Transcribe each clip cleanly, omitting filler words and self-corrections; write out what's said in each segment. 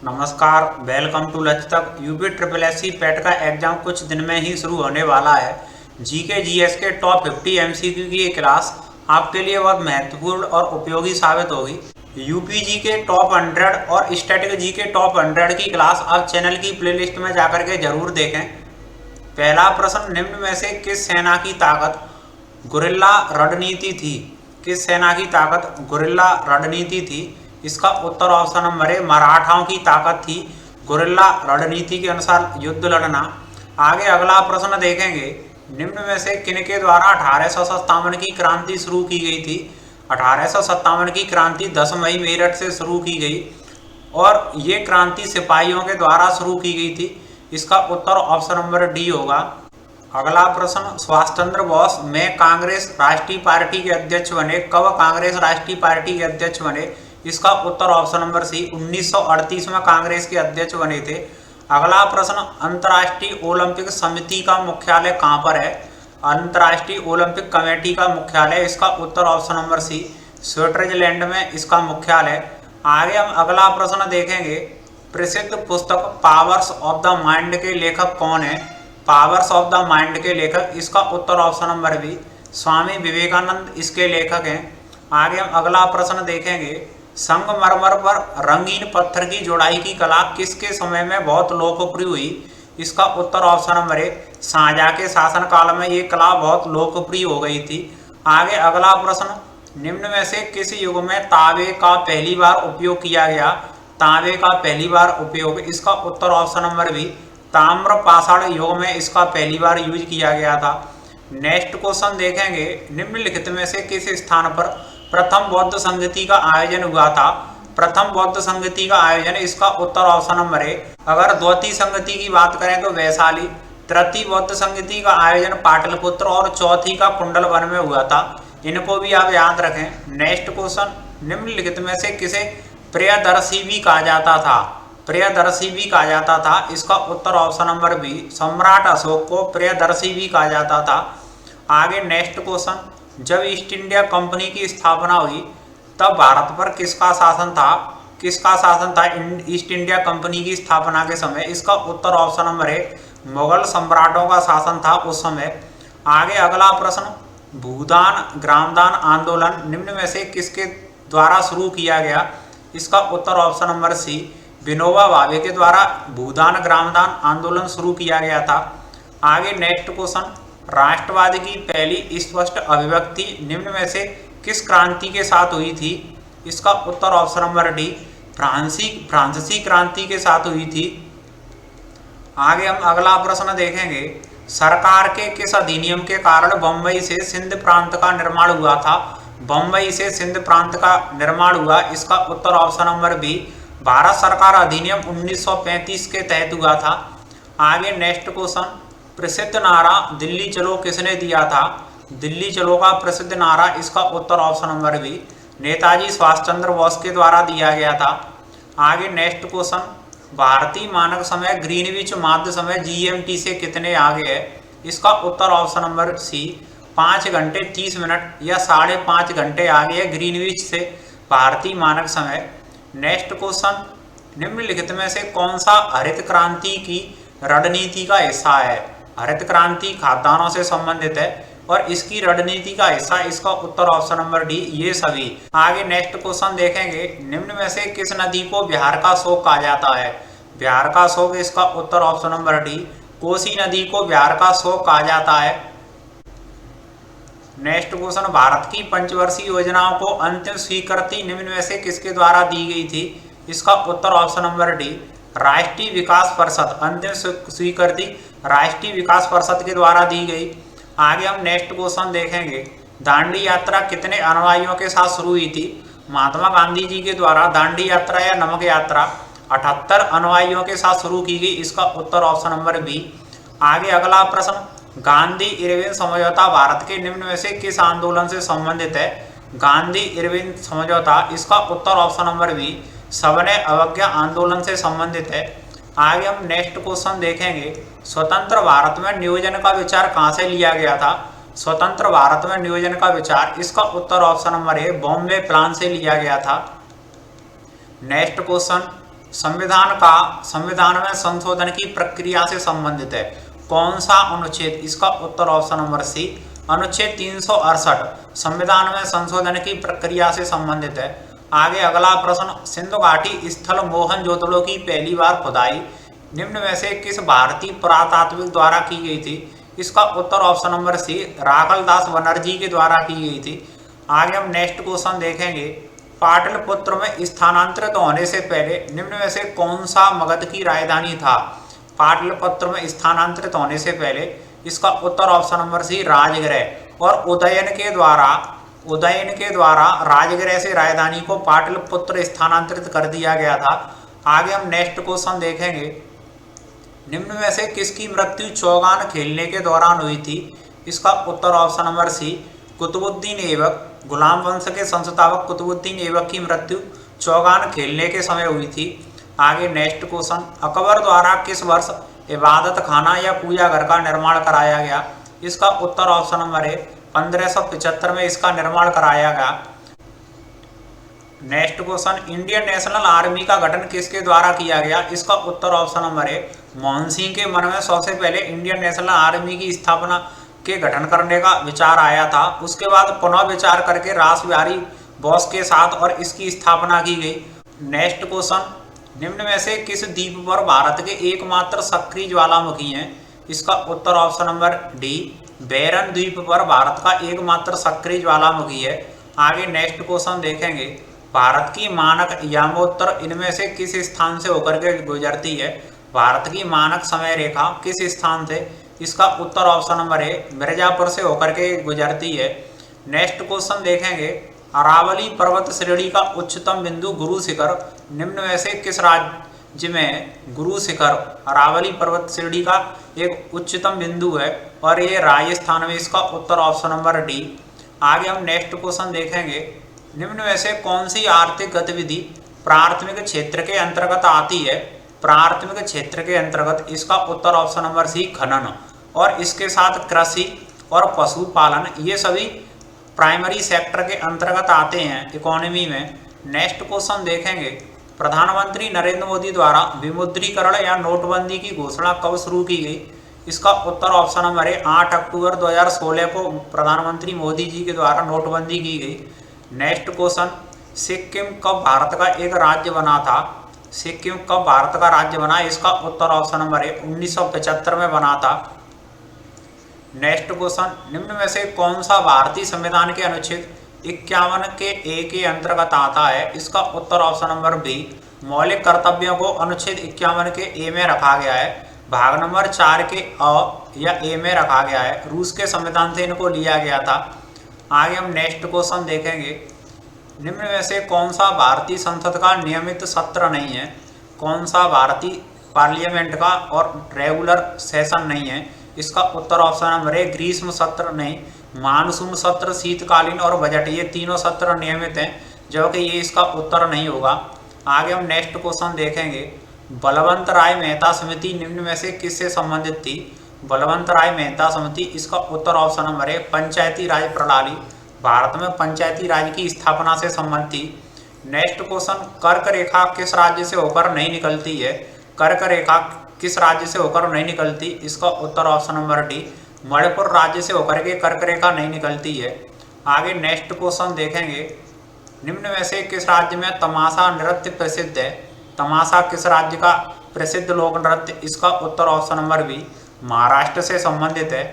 नमस्कार, welcome to लक्ष्य तक। यूपी ट्रिपल एससी पेट का एग्जाम कुछ दिन में ही शुरू होने वाला है। जीके जीएस के टॉप 50 एमसीक्यू की ये क्लास आपके लिए बहुत महत्वपूर्ण और उपयोगी साबित होगी। यूपी जी के टॉप 100 और स्टैटिक जी के टॉप 100 की क्लास आप चैनल की प्लेलिस्ट में जाकर के जरूर देखें। पहला प्रश्न, निम्न में से किस सेना की ताकत गुरिल्ला रणनीति थी? किस सेना की ताकत गुरिल्ला रणनीति थी? इसका उत्तर ऑप्शन नंबर है मराठाओं की ताकत थी गुरिल्ला रणनीति के अनुसार युद्ध लड़ना। आगे अगला प्रश्न देखेंगे, निम्न में से किनके द्वारा 1857 की क्रांति शुरू की गई थी? 1857 की क्रांति 10 मई मेरठ से शुरू की गई और ये क्रांति सिपाहियों के द्वारा शुरू की गई थी। इसका उत्तर ऑप्शन नंबर डी होगा। अगला प्रश्न, सुभाष चंद्र बोस में कांग्रेस राष्ट्रीय पार्टी के अध्यक्ष बने? कब कांग्रेस राष्ट्रीय पार्टी के अध्यक्ष बने? इसका उत्तर ऑप्शन नंबर सी 1938 में कांग्रेस के अध्यक्ष बने थे। अगला प्रश्न, अंतर्राष्ट्रीय ओलंपिक समिति का मुख्यालय कहाँ पर है? अंतर्राष्ट्रीय ओलंपिक कमेटी का मुख्यालय, इसका उत्तर ऑप्शन नंबर सी स्विट्जरलैंड में इसका मुख्यालय। आगे हम अगला प्रश्न देखेंगे, प्रसिद्ध पुस्तक पावर्स ऑफ द माइंड के लेखक कौन है? पावर्स ऑफ द माइंड के लेखक, इसका उत्तर option number B Swami Vivekananda इसके लेखक हैं। आगे हम अगला प्रश्न देखेंगे, संगमरमर पर रंगीन पत्थर की जोड़ाई की कला किसके समय में बहुत लोकप्रिय हुई? इसका उत्तर ऑप्शन नंबर है शाहजहां के शासनकाल में ये कला बहुत लोकप्रिय हो गई थी। आगे अगला प्रश्न, निम्न में से किस युग में तांबे का पहली बार उपयोग किया गया? तांबे का पहली बार उपयोग, इसका उत्तर ऑप्शन नंबर बी ताम्र पाषाण युग में इसका पहली बार यूज किया गया था। नेक्स्ट क्वेश्चन देखेंगे, निम्नलिखित में से किस स्थान पर प्रथम बौद्ध संगति का आयोजन हुआ था? प्रथम बौद्ध संगति का आयोजन, इसका उत्तर ऑप्शन नंबर है अगर द्वितीय संगति की बात करें तो वैशाली, तृतीय बौद्ध संगति का आयोजन पाटलिपुत्र और चौथी का कुंडलवन में हुआ था। इनको भी आप याद रखें। नेक्स्ट क्वेश्चन, निम्नलिखित में से किसे प्रियदर्शी भी कहा जाता था? प्रियदर्शी भी कहा जाता था, इसका उत्तर ऑप्शन नंबर बी सम्राट अशोक को प्रियदर्शी भी कहा जाता था। आगे नेक्स्ट क्वेश्चन, जब ईस्ट इंडिया कंपनी की स्थापना हुई तब भारत पर किसका शासन था? किसका शासन था ईस्ट इंडिया कंपनी की स्थापना के समय? इसका उत्तर ऑप्शन नंबर है मुगल सम्राटों का शासन था उस समय। आगे अगला प्रश्न, भूदान ग्रामदान आंदोलन निम्न में से किसके द्वारा शुरू किया गया? इसका उत्तर ऑप्शन नंबर सी विनोबा भावे के द्वारा भूदान ग्रामदान आंदोलन शुरू किया गया था। आगे नेक्स्ट क्वेश्चन, राष्ट्रवाद की पहली स्पष्ट अभिव्यक्ति निम्न में से किस क्रांति के साथ हुई थी? इसका उत्तर ऑप्शन नंबर डी फ्रांसीसी क्रांति के साथ हुई थी। आगे हम अगला प्रश्न देखेंगे, सरकार के किस अधिनियम के कारण बम्बई से सिंध प्रांत का निर्माण हुआ था? बम्बई से सिंध प्रांत का निर्माण हुआ, इसका उत्तर ऑप्शन नंबर बी भारत सरकार अधिनियम 1935 के तहत हुआ था। आगे नेक्स्ट क्वेश्चन, प्रसिद्ध नारा दिल्ली चलो किसने दिया था? दिल्ली चलो का प्रसिद्ध नारा, इसका उत्तर option number B Netaji Subhash Chandra Bose के द्वारा दिया गया था। आगे नेक्स्ट क्वेश्चन, भारतीय मानक समय ग्रीनविच माध्य समय जीएमटी से कितने आगे है? इसका उत्तर ऑप्शन नंबर सी 5 घंटे 30 मिनट या 5.5 घंटे आगे है ग्रीनविच से भारतीय मानक समय। नेक्स्ट क्वेश्चन, निम्नलिखित में से कौन सा हरित क्रांति की रणनीति का हिस्सा है? हरित क्रांति खाद्यान्नों से संबंधित है और इसकी रणनीति का हिस्सा, इसका उत्तर ऑप्शन नंबर डी ये सभी। आगे नेक्स्ट क्वेश्चन देखेंगे, निम्न में से किस नदी को बिहार का शोक कहा जाता है? बिहार का शोक, इसका उत्तर ऑप्शन नंबर डी कोसी नदी को बिहार का शोक कहा जाता है। नेक्स्ट क्वेश्चन, भारत की पंचवर्षीय योजनाओं को अंतिम स्वीकृति निम्न में से किसके द्वारा दी गई थी? इसका उत्तर ऑप्शन नंबर डी राष्ट्रीय विकास परिषद, अंतिम स्वीकृति राष्ट्रीय विकास परिषद के द्वारा दी गई। आगे हम नेक्स्ट क्वेश्चन देखेंगे, दांडी यात्रा कितने अनुयायियों के साथ शुरू हुई थी? महात्मा गांधी जी के द्वारा दांडी यात्रा या नमक यात्रा 78 अनुयायियों के साथ शुरू की गई, इसका उत्तर ऑप्शन नंबर बी। आगे अगला प्रश्न, गांधी इरविन समझौता भारत के निम्न में से किस आंदोलन से संबंधित है? गांधी इरविन समझौता, इसका उत्तर ऑप्शन नंबर बी सविनय अवज्ञा आंदोलन से संबंधित है। आगे हम नेक्स्ट क्वेश्चन देखेंगे, स्वतंत्र भारत में नियोजन का विचार कहाँ से लिया गया था? स्वतंत्र भारत में नियोजन का विचार, इसका उत्तर ऑप्शन नंबर है बॉम्बे प्लान से लिया गया था। नेक्स्ट क्वेश्चन, संविधान में संशोधन की प्रक्रिया से संबंधित है? कौन सा अनुच्छेद? इसका उत्तर ऑप्शन नंबर सी, अनुच्छेद 368 संविधान में संशोधन की प्रक्रिया से संबंधित है। आगे अगला प्रश्न, सिंधु घाटी स्थल मोहनजोदड़ो की पहली बार खुदाई निम्न में से किस भारतीय पुरातात्विक द्वारा की गई थी? इसका उत्तर ऑप्शन नंबर सी, राखल दास बनर्जी के द्वारा की गई थी। आगे हम नेक्स्ट क्वेश्चन देखेंगे, पाटलिपुत्र में स्थानांतरित होने से पहले निम्न में से कौन सा मगध की राजधानी था? पाटलिपुत्र में स्थानांतरित होने से पहले इसका उत्तर ऑप्शन नंबर सी, राजगृह। और उदयन के द्वारा राजगृह से राजधानी को पाटलिपुत्र स्थानांतरित कर दिया गया था। आगे हम नेक्स्ट क्वेश्चन देखेंगे, निम्न में से किसकी मृत्यु चौगान खेलने के दौरान हुई थी? इसका उत्तर option number C, Qutubuddin Aibak. गुलाम वंश के संस्थापक कुतुबुद्दीन ऐबक की मृत्यु चौगान खेलने के समय हुई थी। आगे नेक्स्ट क्वेश्चन, अकबर द्वारा किस वर्ष इबादत खाना या पूजा घर का निर्माण कराया गया? इसका उत्तर ऑप्शन नंबर है, 1575 में इसका निर्माण कराया गया। Next question, Indian national army का गठन किसके द्वारा किया गया? इसका उत्तर ऑप्शन नंबर है, मोहन सिंह के मन में सबसे पहले इंडियन नेशनल आर्मी की स्थापना के गठन करने का विचार आया था। उसके बाद पुनः विचार करके रास बिहारी बोस के साथ और इसकी स्थापना की गई। नेक्स्ट क्वेश्चन, निम्न में से किस द्वीप पर भारत के एकमात्र सक्रिय ज्वालामुखी हैं? इसका उत्तर ऑप्शन नंबर डी, बैरन द्वीप पर भारत का एकमात्र सक्रिय ज्वालामुखी है। आगे नेक्स्ट क्वेश्चन देखेंगे, भारत की मानक यामोत्तर इनमें से किस स्थान से होकर के गुजरती है? भारत की मानक समय रेखा किस स्थान से? इसका उत्तर ऑप्शन नंबर है, मिर्जापुर से होकर के गुजरती है। नेक्स्ट क्वेश्चन देखेंगे, अरावली पर्वत श्रेणी का उच्चतम बिंदु गुरु शिखर निम्न में से किस राज्य में? गुरु शिखर अरावली पर्वत श्रेणी का एक उच्चतम बिंदु है और ये राजस्थान में। इसका उत्तर ऑप्शन नंबर डी। आगे हम नेक्स्ट क्वेश्चन देखेंगे, निम्न में से कौन सी आर्थिक गतिविधि प्राथमिक क्षेत्र के अंतर्गत आती है? प्राथमिक क्षेत्र के अंतर्गत इसका उत्तर ऑप्शन नंबर सी, खनन। और इसके साथ कृषि और पशुपालन, ये सभी प्राइमरी सेक्टर के अंतर्गत आते हैं इकोनॉमी में। नेक्स्ट क्वेश्चन देखेंगे, प्रधानमंत्री नरेंद्र मोदी द्वारा विमुद्रीकरण या नोटबंदी की घोषणा कब शुरू की गई? इसका उत्तर ऑप्शन नंबर है, 8 अक्टूबर 2016 को प्रधानमंत्री मोदी जी के द्वारा नोटबंदी की गई। नेक्स्ट क्वेश्चन, सिक्किम कब भारत का एक राज्य बना था? सिक्किम कब भारत का राज्य बना? इसका उत्तर ऑप्शन नंबर है, 1975 में बना था। नेक्स्ट क्वेश्चन, निम्न में से कौन सा भारतीय संविधान के अनुच्छेद 51 के ए के अंतर्गत आता है? इसका उत्तर ऑप्शन नंबर बी, मौलिक कर्तव्यों को अनुच्छेद 51 के ए में रखा गया है। भाग नंबर 4 के अ या ए में रखा गया है। रूस के संविधान से इनको लिया गया था। आगे हम नेक्स्ट क्वेश्चन देखेंगे, निम्न में से कौन सा भारतीय संसद का नियमित सत्र नहीं है? कौन सा भारतीय पार्लियामेंट का और रेगुलर सेशन नहीं है? इसका उत्तर ऑप्शन नंबर है, ग्रीष्म सत्र नहीं, मानसून सत्र, शीतकालीन और बजट, ये तीनों सत्र नियमित हैं, जबकि ये इसका उत्तर नहीं होगा। आगे हम नेक्स्ट क्वेश्चन देखेंगे, बलवंत राय मेहता समिति निम्न में से किससे संबंधित थी? बलवंत राय मेहता समिति, इसका उत्तर ऑप्शन नंबर है, पंचायती राज प्रणाली, भारत में पंचायती राज की स्थापना से संबंधित थी। नेक्स्ट क्वेश्चन, कर्क रेखा किस राज्य से होकर नहीं निकलती है? कर्क रेखा किस राज्य से होकर नहीं निकलती? इसका उत्तर ऑप्शन नंबर डी, मणिपुर राज्य से होकर के कर्क रेखा नहीं निकलती है। आगे नेक्स्ट क्वेश्चन देखेंगे, निम्न में से किस राज्य में तमाशा नृत्य प्रसिद्ध है? तमाशा किस राज्य का प्रसिद्ध लोक नृत्य? इसका उत्तर ऑप्शन नंबर बी, महाराष्ट्र से संबंधित है।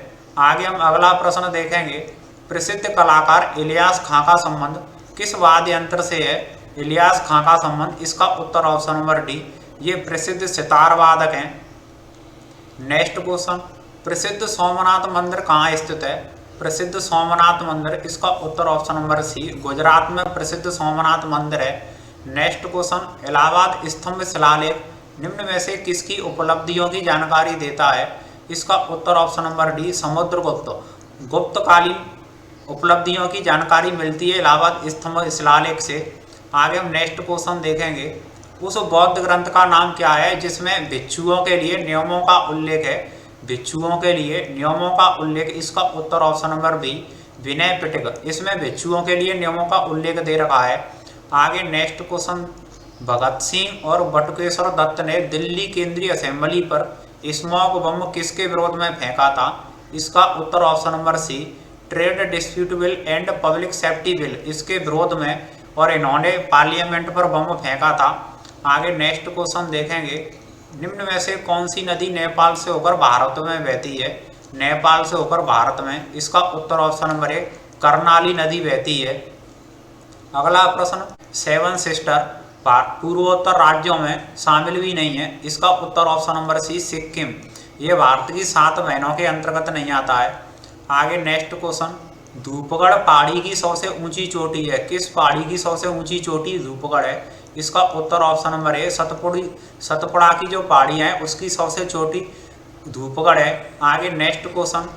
आगे हम अगला प्रश्न देखेंगे, प्रसिद्ध कलाकार इलियास खां का संबंध किस वाद्य यंत्र से है? इलियास खां का संबंध, इसका उत्तर ऑप्शन नंबर डी, ये प्रसिद्ध सितार वादक हैं। नेक्स्ट क्वेश्चन, प्रसिद्ध सोमनाथ मंदिर कहाँ स्थित है? प्रसिद्ध सोमनाथ मंदिर, इसका उत्तर ऑप्शन नंबर सी, गुजरात में प्रसिद्ध सोमनाथ मंदिर है। नेक्स्ट क्वेश्चन, इलाहाबाद स्तंभ शिलालेख निम्न में से किसकी उपलब्धियों की जानकारी देता है? इसका उत्तर ऑप्शन नंबर डी, समुद्रगुप्त। गुप्तकालीन उपलब्धियों की जानकारी मिलती है इलाहाबाद स्तंभ शिलालेख से। आगे हम नेक्स्ट क्वेश्चन देखेंगे, उस बौद्ध ग्रंथ का नाम क्या है जिसमें भिक्षुओं के लिए नियमों का उल्लेख है? भिक्षुओं के लिए नियमों का उल्लेख, इसका उत्तर option number B, Vinaya Pitaka. इसमें भिक्षुओं के लिए नियमों का उल्लेख दे रखा है। आगे नेक्स्ट क्वेश्चन भगत सिंह और बटुकेश्वर दत्त ने दिल्ली केंद्रीय असेंबली पर स्मॉग बम किसके विरोध में फेंका था? इसका उत्तर option number C, trade dispute bill and public safety bill, इसके विरोध में, और इन्होंने पार्लियामेंट पर बम फेंका था। आगे नेक्स्ट क्वेश्चन देखेंगे, निम्न में से कौन सी नदी नेपाल से होकर भारत में बहती है? नेपाल से होकर भारत में, इसका उत्तर ऑप्शन नंबर ए, कर्णाली नदी बहती है। अगला प्रश्न, सेवन सिस्टर पूर्वोत्तर राज्यों में शामिल भी नहीं है, इसका उत्तर ऑप्शन नंबर सी, सिक्किम, ये भारत की 7 बहनों के अंतर्गत नहीं आता है। आगे नेक्स्ट क्वेश्चन, धूपगढ़ पहाड़ी की सबसे ऊंची चोटी है, किस पहाड़ी की सबसे ऊंची चोटी धूपगढ़ है? इसका उत्तर ऑप्शन नंबर ए, सतपुड़ा की जो पहाड़ी है उसकी सबसे चोटी धूपगढ़ है। आगे नेक्स्ट क्वेश्चन,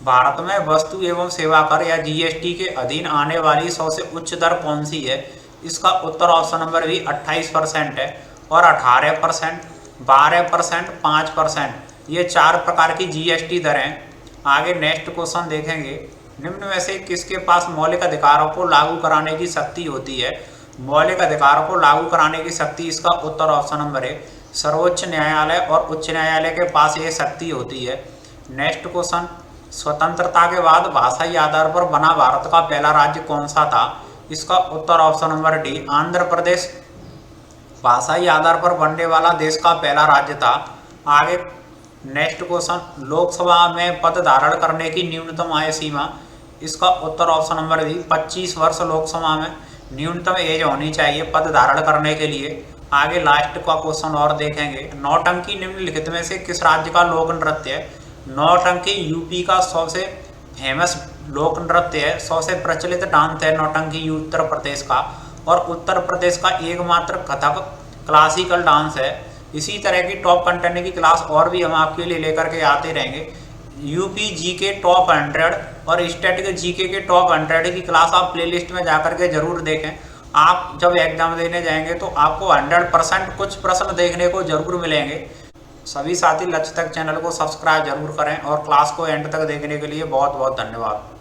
भारत में वस्तु एवं सेवा कर या जीएसटी के अधीन आने वाली सबसे उच्च दर कौन सी है? इसका उत्तर ऑप्शन नंबर बी 28% है, और 18%, 12%, 5%, ये 4 प्रकार की जीएसटी दरें। आगे नेक्स्ट क्वेश्चन देखेंगे, निम्न में से किसके पास मौलिक अधिकारों को लागू कराने की शक्ति होती है? मौलिक अधिकारों को लागू कराने की शक्ति, इसका उत्तर ऑप्शन नंबर ए, सर्वोच्च न्यायालय और उच्च न्यायालय के पास ये शक्ति होती है। नेक्स्ट क्वेश्चन, स्वतंत्रता के बाद भाषाई आधार पर बना भारत का पहला राज्य कौन सा था? इसका उत्तर option number D, Andhra Pradesh भाषाई आधार पर बनने वाला देश का पहला राज्य था। आगे नेक्स्ट क्वेश्चन, लोकसभा में पद धारण करने की न्यूनतम आयु सीमा, इसका उत्तर ऑप्शन नंबर बी 25 वर्ष लोकसभा में न्यूनतम एज होनी चाहिए पद धारण करने के लिए। आगे लास्ट का क्वेश्चन और देखेंगे, नौटंकी निम्नलिखित में से किस राज्य का लोक नृत्य है? नौटंकी यूपी का सबसे फेमस लोक नृत्य है, सबसे प्रचलित डांस है नौटंकी उत्तर प्रदेश का, और उत्तर प्रदेश का एकमात्र कथक क्लासिकल डांस है। इसी तरह की टॉप कंटेंट की क्लास और भी हम आपके लिए लेकर के आते रहेंगे। यूपी जीके टॉप 100 और स्टेट के जीके के टॉप 100 की क्लास आप प्लेलिस्ट में जाकर के जरूर देखें। आप जब एग्जाम देने जाएंगे तो आपको 100% कुछ प्रश्न देखने को जरूर मिलेंगे। सभी साथी लक्ष्य तक चैनल को सब्सक्राइब जरूर करें और क्लास को एंड तक देखने के लिए बहुत बहुत धन्यवाद।